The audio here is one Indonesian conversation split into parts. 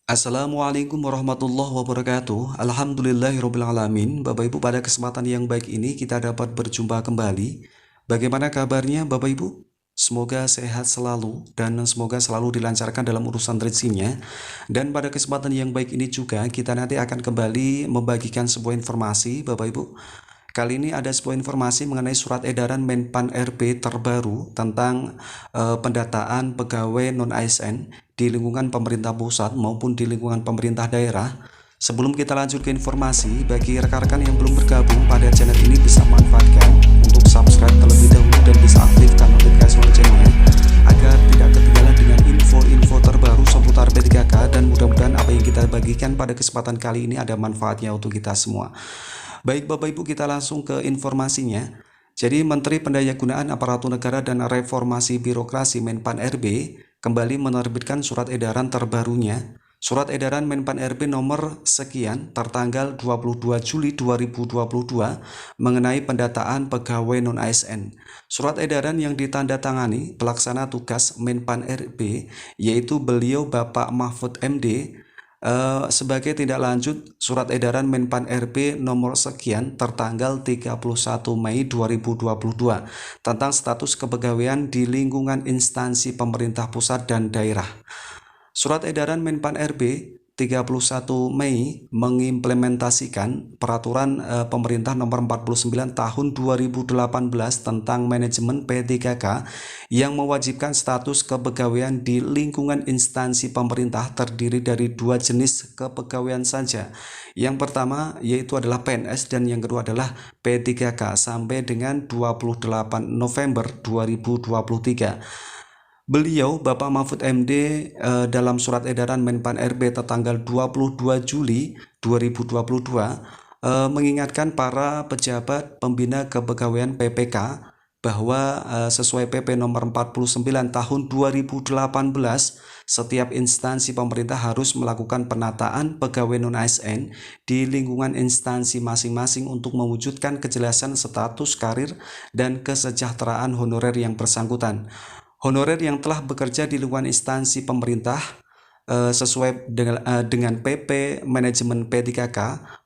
Assalamualaikum warahmatullahi wabarakatuh. Alhamdulillahirrabbilalamin. Bapak Ibu, pada kesempatan yang baik ini kita dapat berjumpa kembali. Bagaimana kabarnya Bapak Ibu? Semoga sehat selalu dan semoga selalu dilancarkan dalam urusan rezekinya. Dan pada kesempatan yang baik ini juga kita nanti akan kembali membagikan sebuah informasi Bapak Ibu. Kali ini ada sebuah informasi mengenai surat edaran Menpan RB terbaru tentang pendataan pegawai non-ASN di lingkungan pemerintah pusat maupun di lingkungan pemerintah daerah. Sebelum kita lanjut ke informasi, bagi rekan-rekan yang belum bergabung pada channel ini bisa manfaatkan untuk subscribe terlebih dahulu dan bisa aktifkan notifikasi loncengnya agar tidak ketinggalan dengan info-info terbaru seputar P3K, dan mudah-mudahan apa yang kita bagikan pada kesempatan kali ini ada manfaatnya untuk kita semua. Baik Bapak Ibu, kita langsung ke informasinya. Jadi Menteri Pendayagunaan Aparatur Negara dan Reformasi Birokrasi Menpan RB kembali menerbitkan surat edaran terbarunya. Surat edaran Menpan RB nomor sekian tertanggal 22 Juli 2022 mengenai pendataan pegawai non-ASN. Surat edaran yang ditandatangani pelaksana tugas Menpan RB yaitu beliau Bapak Mahfud MD sebagai tindak lanjut surat edaran Menpan RB nomor sekian tertanggal 31 Mei 2022 tentang status kepegawaian di lingkungan instansi pemerintah pusat dan daerah. Surat edaran Menpan RB 31 Mei mengimplementasikan peraturan pemerintah nomor 49 tahun 2018 tentang manajemen P3K yang mewajibkan status kepegawaian di lingkungan instansi pemerintah terdiri dari dua jenis kepegawaian saja. Yang pertama yaitu adalah PNS dan yang kedua adalah P3K sampai dengan 28 November 2023. Beliau, Bapak Mahfud MD, dalam surat edaran Menpan RB tertanggal 22 Juli 2022 mengingatkan para pejabat pembina kepegawaian PPK bahwa sesuai PP nomor 49 tahun 2018, setiap instansi pemerintah harus melakukan penataan pegawai non-ASN di lingkungan instansi masing-masing untuk mewujudkan kejelasan status karir dan kesejahteraan honorer yang bersangkutan. Honorer yang telah bekerja di lingkungan instansi pemerintah sesuai dengan PP Manajemen P3K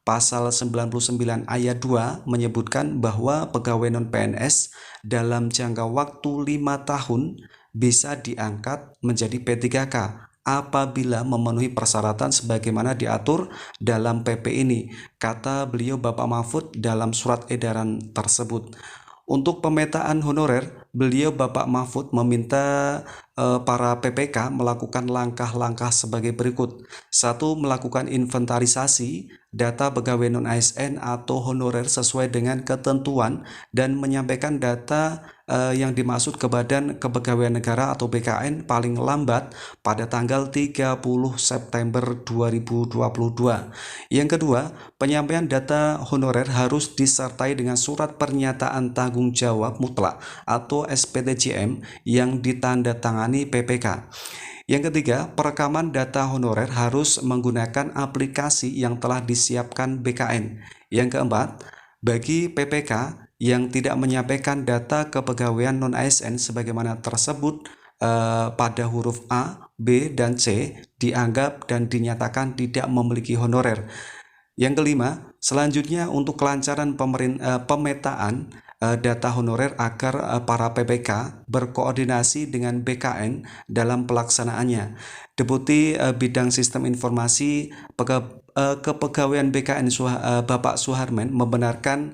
Pasal 99 Ayat 2 menyebutkan bahwa pegawai non-PNS dalam jangka waktu 5 tahun bisa diangkat menjadi P3K apabila memenuhi persyaratan sebagaimana diatur dalam PP ini, kata beliau Bapak Mahfud dalam surat edaran tersebut. Untuk pemetaan honorer, beliau Bapak Mahfud meminta para PPK melakukan langkah-langkah sebagai berikut. 1. Melakukan inventarisasi data pegawai non-ASN atau honorer sesuai dengan ketentuan dan menyampaikan data yang dimaksud ke Badan Kepegawaian Negara atau BKN paling lambat pada tanggal 30 September 2022. Yang kedua, penyampaian data honorer harus disertai dengan surat pernyataan tanggung jawab mutlak atau SPTJM yang ditandatangani PPK. Yang ketiga, perekaman data honorer harus menggunakan aplikasi yang telah disiapkan BKN. Yang keempat, bagi PPK yang tidak menyampaikan data kepegawaian non-ASN sebagaimana tersebut pada huruf A, B, dan C dianggap dan dinyatakan tidak memiliki honorer. Yang kelima, selanjutnya untuk kelancaran pemetaan data honorer agar para PPK berkoordinasi dengan BKN dalam pelaksanaannya. Deputi Bidang Sistem Informasi Kepegawaian BKN Bapak Suharmen membenarkan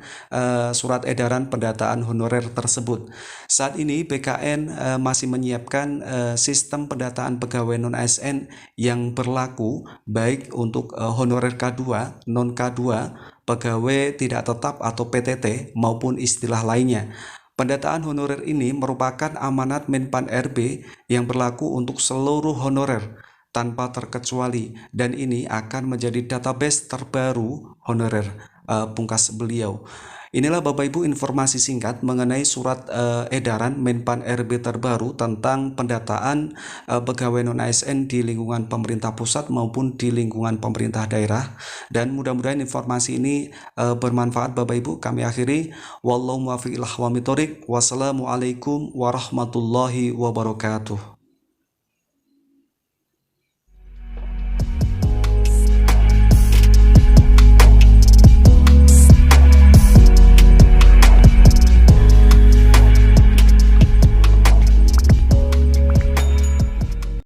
surat edaran pendataan honorer tersebut. Saat ini BKN masih menyiapkan sistem pendataan pegawai non-ASN yang berlaku baik untuk honorer K2, non K2, pegawai tidak tetap atau PTT maupun istilah lainnya. Pendataan honorer ini merupakan amanat Menpan RB yang berlaku untuk seluruh honorer tanpa terkecuali, dan ini akan menjadi database terbaru honorer, pungkas beliau. Inilah Bapak Ibu informasi singkat mengenai surat edaran Menpan RB terbaru tentang pendataan pegawai non-ASN di lingkungan pemerintah pusat maupun di lingkungan pemerintah daerah, dan mudah-mudahan informasi ini bermanfaat Bapak Ibu. Kami akhiri, wallahu muwaffiq ila aqwamit thoriq. Wassalamualaikum warahmatullahi wabarakatuh.